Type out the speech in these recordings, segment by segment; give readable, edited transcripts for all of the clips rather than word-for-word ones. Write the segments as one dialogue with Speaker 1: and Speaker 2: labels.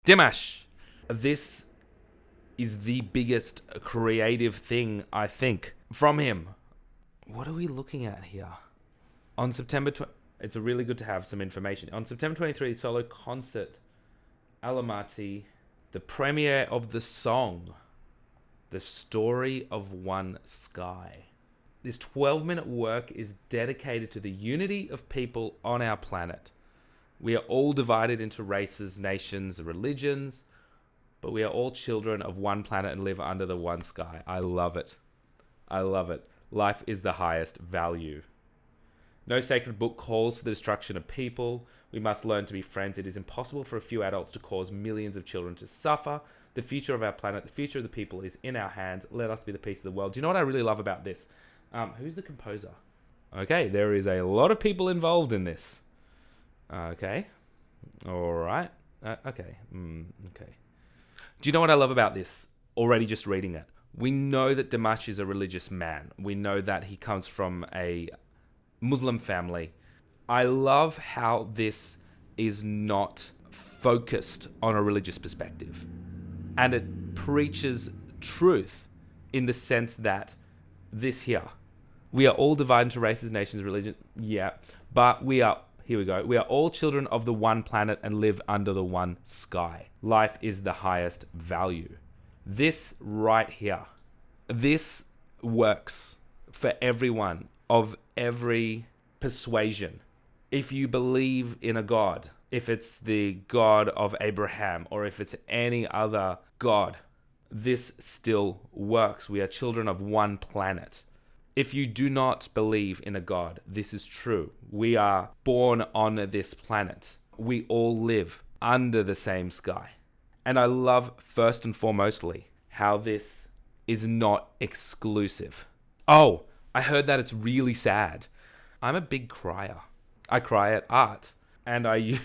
Speaker 1: Dimash. This is the biggest creative thing, I think, from him. What are we looking at here? On September 20... It's really good to have some information. On September 23, solo concert, Alamati, the premiere of the song, The Story of One Sky. This 12-minute work is dedicated to the unity of people on our planet. We are all divided into races, nations, religions, but we are all children of one planet and live under the one sky. I love it. I love it. Life is the highest value. No sacred book calls for the destruction of people. We must learn to be friends. It is impossible for a few adults to cause millions of children to suffer. The future of our planet, the future of the people is in our hands. Let us be the peace of the world. Do you know what I really love about this? Who's the composer? Okay, there is a lot of people involved in this. Okay. All right. Okay. Okay. Do you know what I love about this? Already just reading it. We know that Dimash is a religious man. We know that he comes from a Muslim family. I love how this is not focused on a religious perspective. And it preaches truth in the sense that this here, we are all divided into races, nations, religion. Yeah, but we are, here we go. We are all children of the one planet and live under the one sky. Life is the highest value. This right here, this works for everyone of every persuasion. If you believe in a God, if it's the God of Abraham or if it's any other God, this still works. We are children of one planet. If you do not believe in a God, this is true. We are born on this planet. We all live under the same sky. And I love first and foremostly how this is not exclusive. Oh, I heard that it's really sad. I'm a big crier. I cry at art. And I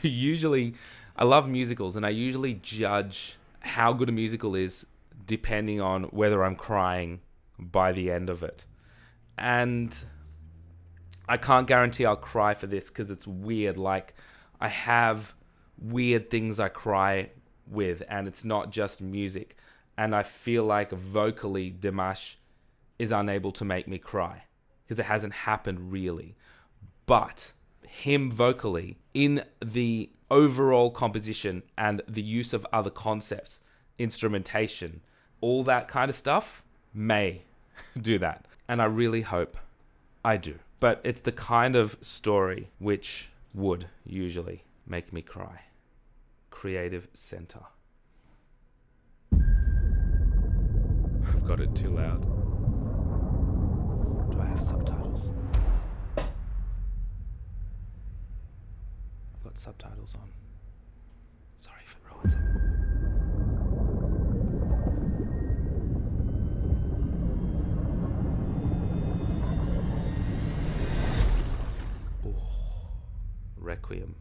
Speaker 1: love musicals, and I usually judge how good a musical is depending on whether I'm crying by the end of it. And I can't guarantee I'll cry for this because it's weird. Like, I have weird things I cry with, and it's not just music. And I feel like vocally Dimash is unable to make me cry because it hasn't happened really. But him vocally in the overall composition and the use of other concepts, instrumentation, all that kind of stuff may do that. And I really hope I do. But it's the kind of story which would usually make me cry. Creative Center. I've got it too loud. Do I have subtitles? I've got subtitles on. Sorry if it ruins it. Requiem.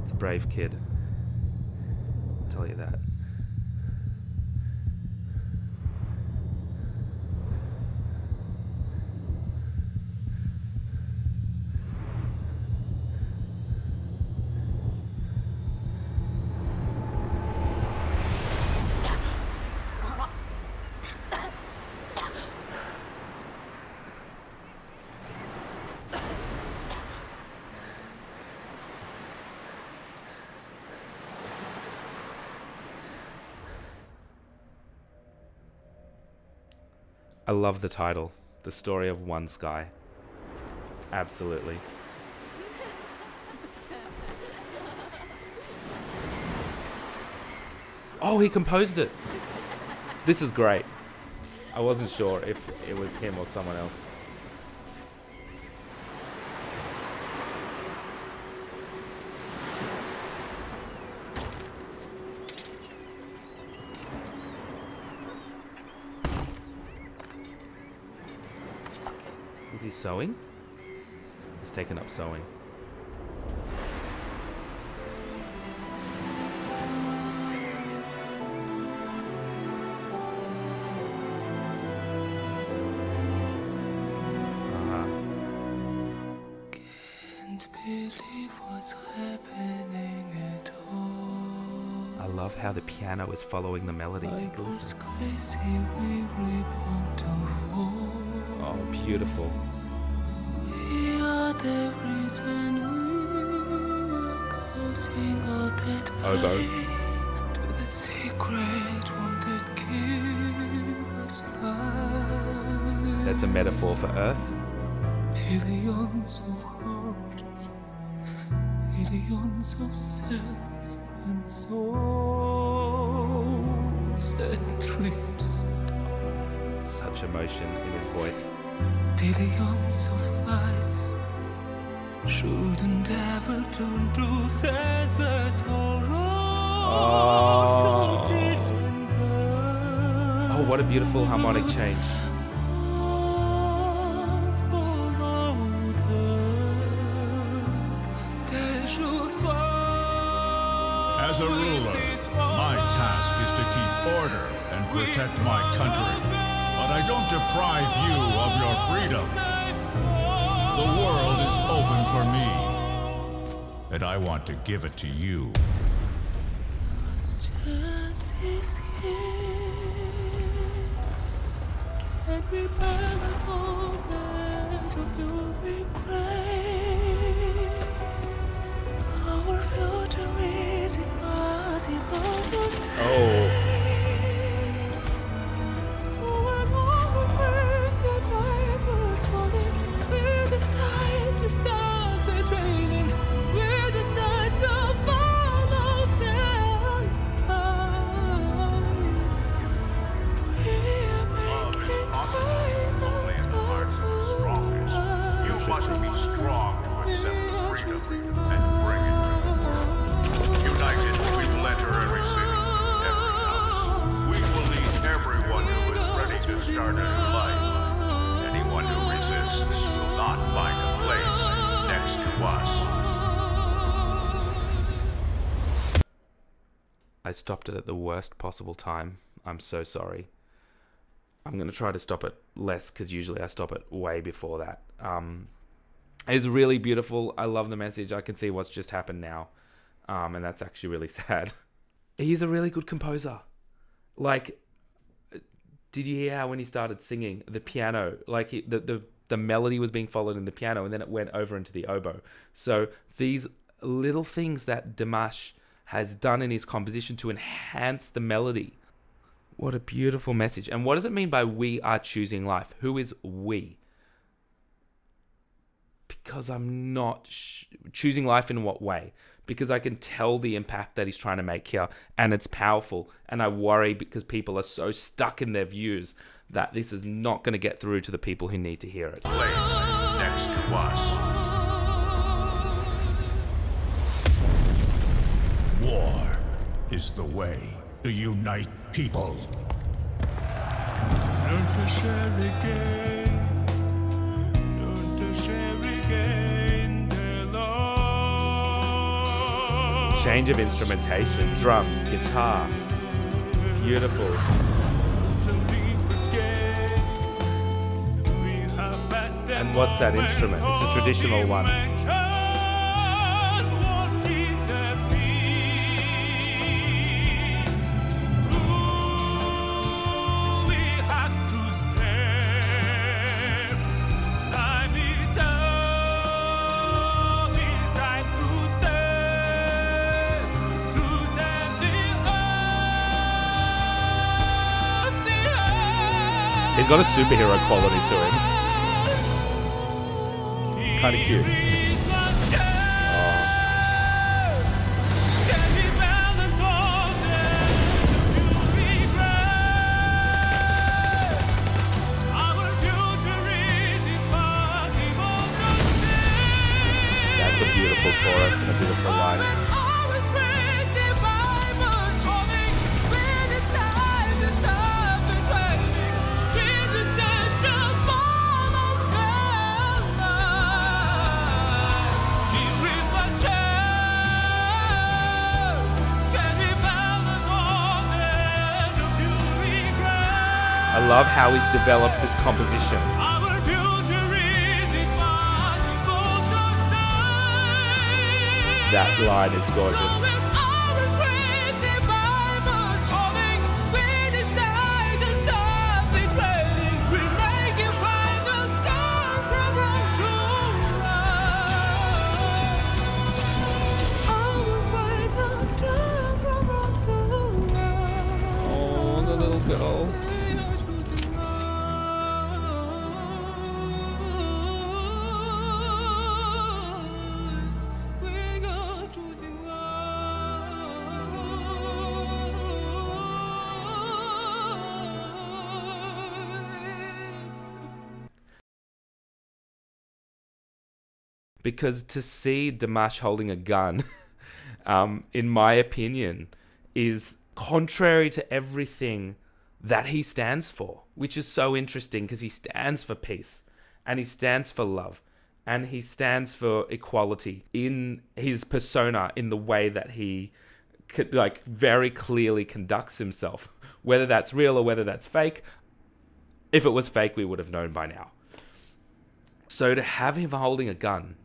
Speaker 1: It's a brave kid. I'll tell you that. I love the title, The Story of One Sky. Absolutely. Oh, he composed it. This is great. I wasn't sure if it was him or someone else. Is he sewing? He's taken up sewing.
Speaker 2: believe what's happening at all.
Speaker 1: I love how the piano is following the melody. Take a listen.
Speaker 2: Crazy, we want to fall.
Speaker 1: Oh, beautiful.
Speaker 2: We are the reason we're causing all that
Speaker 1: Oboe.
Speaker 2: pain. To the secret one that give us life.
Speaker 1: That's a metaphor for Earth.
Speaker 2: Billions of hearts, billions of cells and souls and dreams.
Speaker 1: Such emotion in his voice.
Speaker 2: Billions of lives shouldn't ever turn to senseless horror.
Speaker 1: Oh. Oh, what a beautiful harmonic change.
Speaker 3: As a ruler, my task is to keep order and protect my country. But I don't deprive you of your freedom. The world is open for me, and I want to give it to you.
Speaker 2: Can we balance all that of your regret? Our future, is it possible to say?
Speaker 1: Oh.
Speaker 2: So when all the crazy Bibles falling, we decide to stop the training. We decide to follow their light. We are making
Speaker 3: Only in the hearts of the strongest. You must be strong to accept the freedom and bring it to the world. United, we will enter every city, every house. We will lead everyone who is ready to start a new life. Anyone who resists will not find a place next to us.
Speaker 1: I stopped it at the worst possible time. I'm so sorry. I'm going to try to stop it less because usually I stop it way before that. It's really beautiful. I love the message. I can see what's just happened now. And that's actually really sad. He's a really good composer. Like, did you hear how when he started singing, the piano, like the melody was being followed in the piano and then it went over into the oboe. So these little things that Dimash has done in his composition to enhance the melody. What a beautiful message. And what does it mean by we are choosing life? Who is we? Because I'm not choosing life in what way? Because I can tell the impact that he's trying to make here and it's powerful. And I worry because people are so stuck in their views that this is not going to get through to the people who need to hear it.
Speaker 3: Place next to us. War is the way to unite people.
Speaker 2: Learn to share again. Learn to share again their love.
Speaker 1: Change of instrumentation, drums, guitar. Beautiful. And what's that instrument? It's a traditional one. He's got a superhero quality to him. It's kind of cute. That's a beautiful chorus and a beautiful line. I love how he's developed this composition. That line is gorgeous. Oh, the little girl. Because to see Dimash holding a gun, in my opinion, is contrary to everything that he stands for, which is so interesting because he stands for peace and he stands for love and he stands for equality in his persona, in the way that he like very clearly conducts himself, whether that's real or whether that's fake. If it was fake, we would have known by now. So to have him holding a gun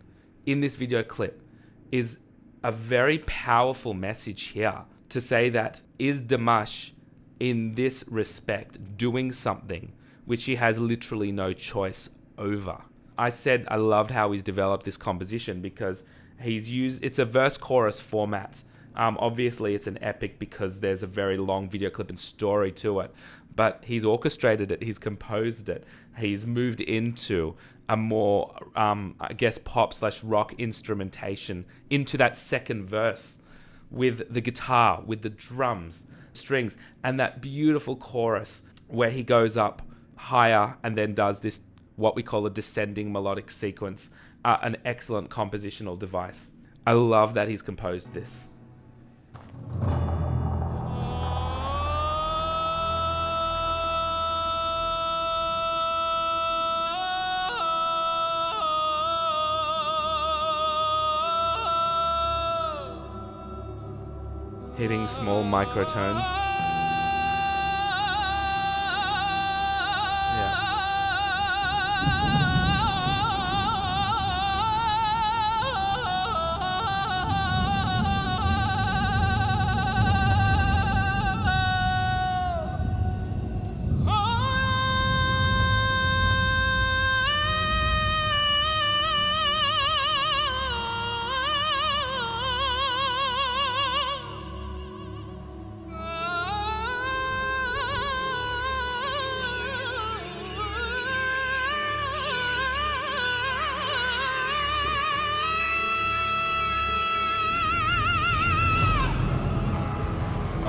Speaker 1: in this video clip is a very powerful message here to say that, is Dimash in this respect doing something which he has literally no choice over? I said I loved how he's developed this composition because he's used, it's a verse chorus format. Obviously it's an epic because there's a very long video clip and story to it, but he's orchestrated it, he's composed it, he's moved into a more, I guess, pop/rock instrumentation into that second verse with the guitar, with the drums, strings, and that beautiful chorus where he goes up higher and then does this, what we call a descending melodic sequence, an excellent compositional device. I love that he's composed this. Hitting small microtones. Yeah.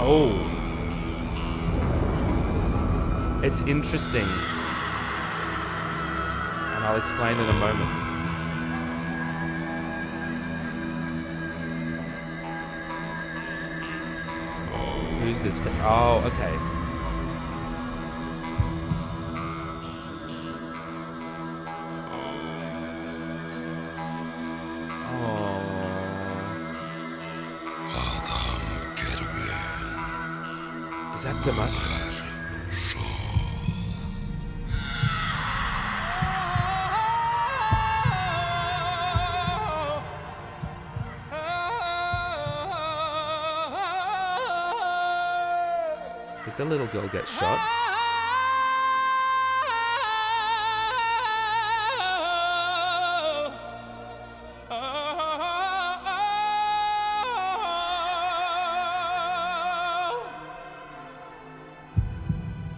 Speaker 1: Oh, it's interesting, and I'll explain in a moment. Who's this guy? Oh, okay. Is that Dimash? Did the little girl get shot?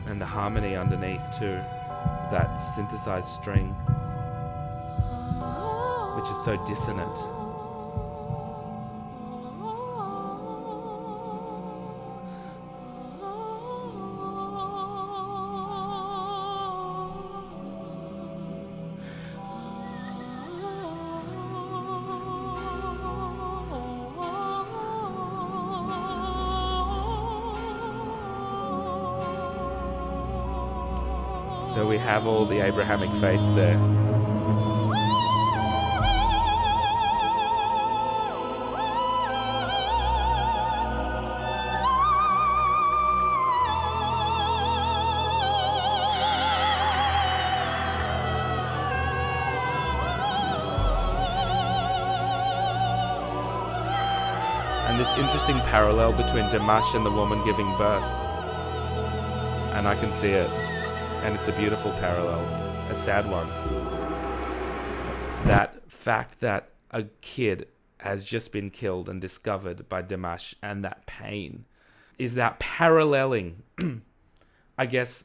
Speaker 1: And the harmony underneath too, that synthesized string, which is so dissonant. So we have all the Abrahamic faiths there. this interesting parallel between Dimash and the woman giving birth. And I can see it. And it's a beautiful parallel. A sad one. That fact that a kid has just been killed and discovered by Dimash, and that pain is that paralleling, I guess,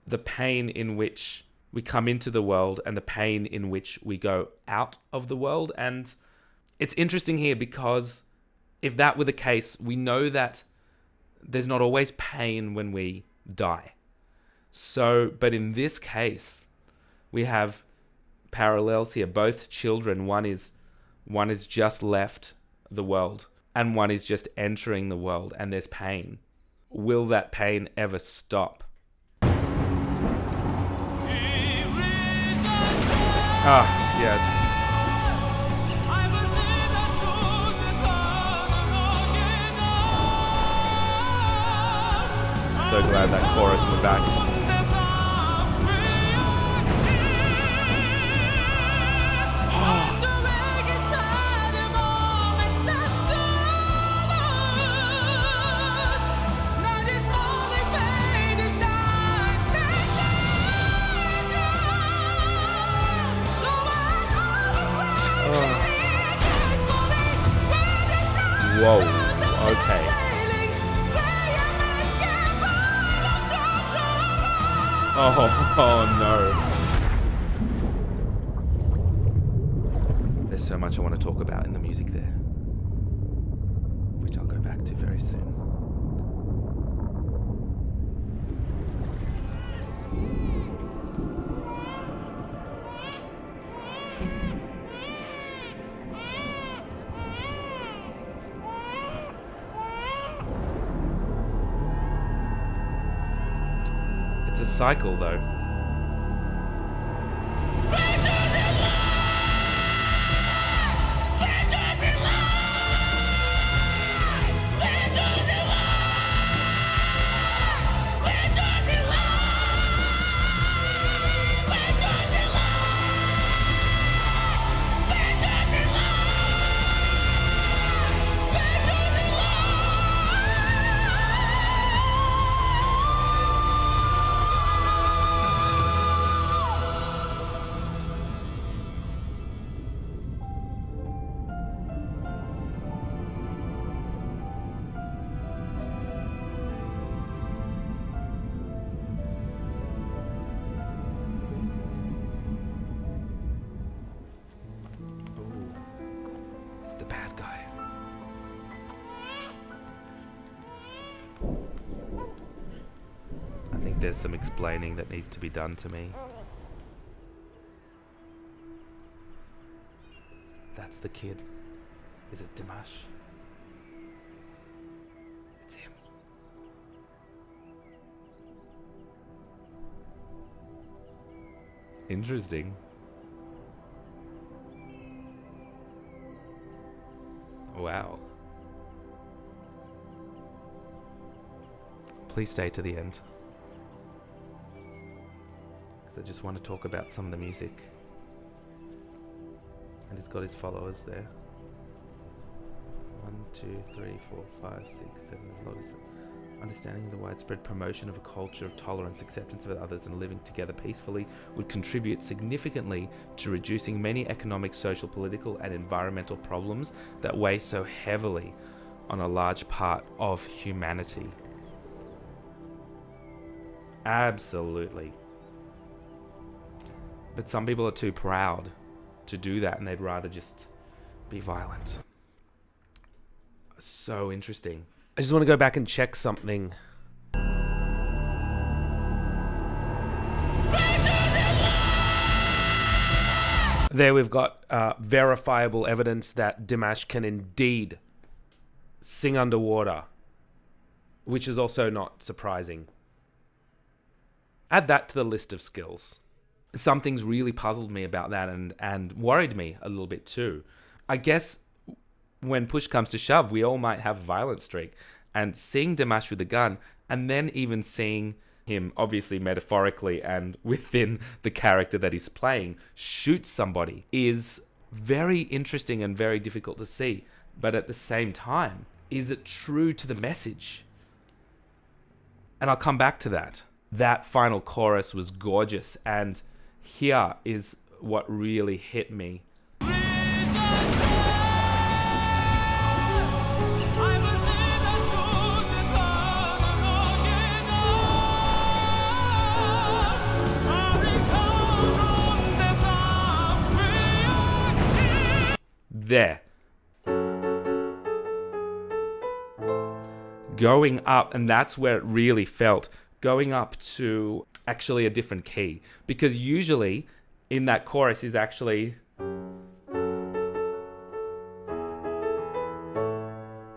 Speaker 1: the pain in which we come into the world and the pain in which we go out of the world. And it's interesting here because if that were the case, we know that there's not always pain when we die. So, but in this case, we have parallels here. Both children, one is just left the world and one is just entering the world, and there's pain. Will that pain ever stop? Ah, yes. So glad that chorus is back. Whoa, okay. Oh no. There's so much I want to talk about in the music there, which I'll go back to very soon. It's a cycle, though. It's the bad guy. I think there's some explaining that needs to be done to me. That's the kid. Is it Dimash? It's him. Interesting. Wow. Please stay to the end, because I just want to talk about some of the music. And he's got his followers there. 1, 2, 3, 4, 5, 6, 7. There's a lot of understanding the widespread promotion of a culture of tolerance, acceptance of others, and living together peacefully would contribute significantly to reducing many economic, social, political, and environmental problems that weigh so heavily on a large part of humanity. Absolutely. But some people are too proud to do that, and they'd rather just be violent. So interesting. I just want to go back and check something. There we've got verifiable evidence that Dimash can indeed sing underwater, which is also not surprising. Add that to the list of skills. Something's really puzzled me about that and worried me a little bit too. I guess when push comes to shove, we all might have a violent streak. And seeing Dimash with a gun, and then even seeing him, obviously metaphorically and within the character that he's playing, shoot somebody, is very interesting and very difficult to see. But at the same time, is it true to the message? And I'll come back to that. That final chorus was gorgeous, and here is what really hit me. There. Going up, and that's where it really felt. Going up to actually a different key. Because usually in that chorus is actually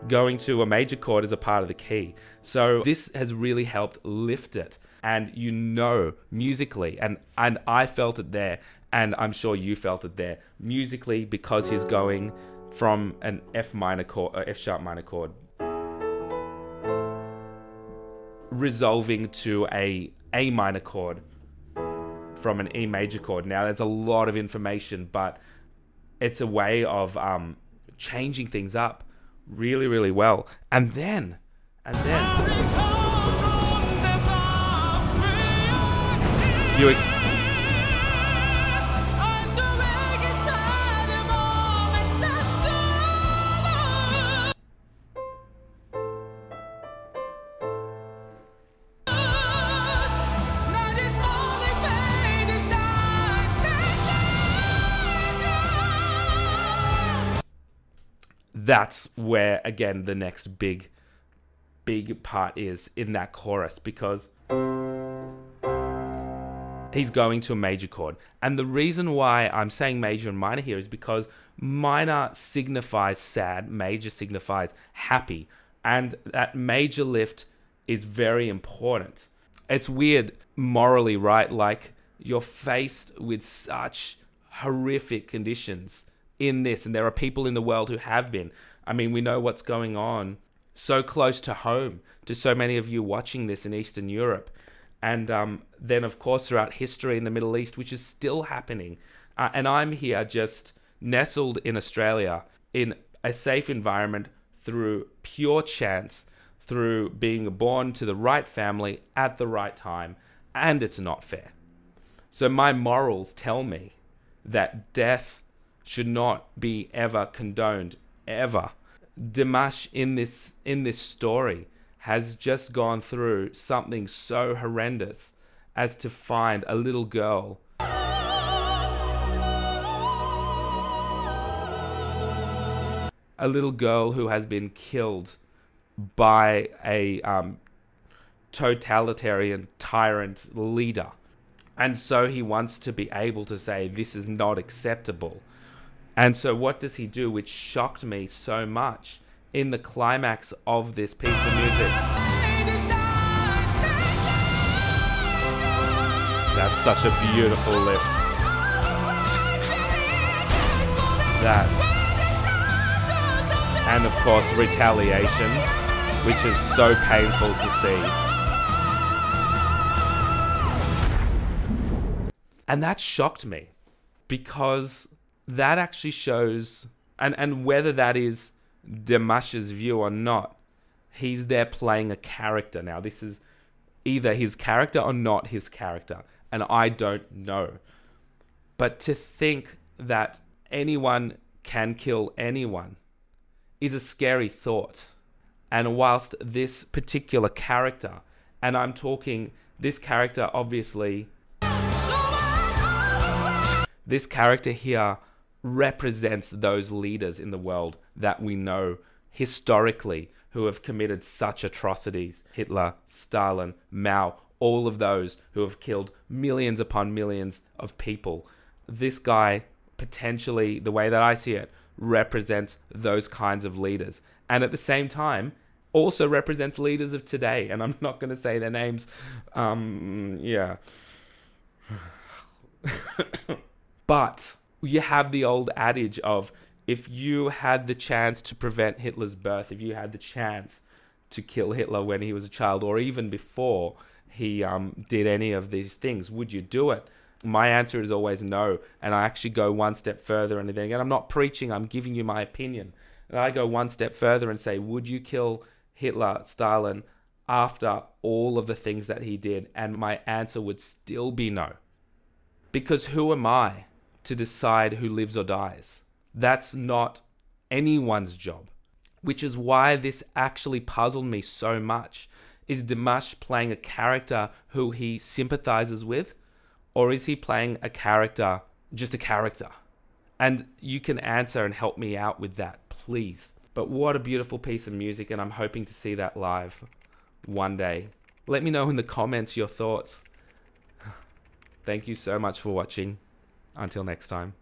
Speaker 1: going to a major chord as a part of the key. So this has really helped lift it. And you know, musically, and I felt it there, and I'm sure you felt it there, musically, because he's going from an F minor chord, F sharp minor chord, resolving to a minor chord from an E major chord. Now, there's a lot of information, but it's a way of changing things up really, really well. And then you that's where, again, the next big part is in that chorus, because he's going to a major chord. And the reason why I'm saying major and minor here is because minor signifies sad, major signifies happy. And that major lift is very important. It's weird morally, right? Like, you're faced with such horrific conditions in this, and there are people in the world who have been. I mean, we know what's going on so close to home to so many of you watching this in Eastern Europe, and then of course throughout history in the Middle East, which is still happening. And I'm here just nestled in Australia in a safe environment through pure chance, through being born to the right family at the right time, and it's not fair. So my morals tell me that death should not be ever condoned, ever. Dimash in this story has just gone through something so horrendous as to find a little girl who has been killed by a totalitarian tyrant leader. And so he wants to be able to say, this is not acceptable. And so what does he do, which shocked me so much in the climax of this piece of music? That's such a beautiful lift. That. And of course, retaliation, which is so painful to see. And that shocked me, because that actually shows, and whether that is Dimash's view or not, he's there playing a character. Now, this is either his character or not his character, and I don't know. But to think that anyone can kill anyone is a scary thought. And whilst this particular character, and I'm talking this character, obviously, this character here represents those leaders in the world that we know historically who have committed such atrocities. Hitler, Stalin, Mao, all of those who have killed millions upon millions of people. This guy, potentially, the way that I see it, represents those kinds of leaders. And at the same time, also represents leaders of today. And I'm not going to say their names. Yeah. But you have the old adage of, if you had the chance to prevent Hitler's birth, if you had the chance to kill Hitler when he was a child, or even before he did any of these things, would you do it? My answer is always no. And I actually go one step further. And then again, I'm not preaching, I'm giving you my opinion. And I go one step further and say, would you kill Hitler, Stalin, after all of the things that he did? And my answer would still be no. Because who am I to decide who lives or dies? That's not anyone's job. Which is why this actually puzzled me so much. Is Dimash playing a character who he sympathizes with? Or is he playing a character, just a character? And you can answer and help me out with that, please. But what a beautiful piece of music, and I'm hoping to see that live one day. Let me know in the comments your thoughts. Thank you so much for watching. Until next time.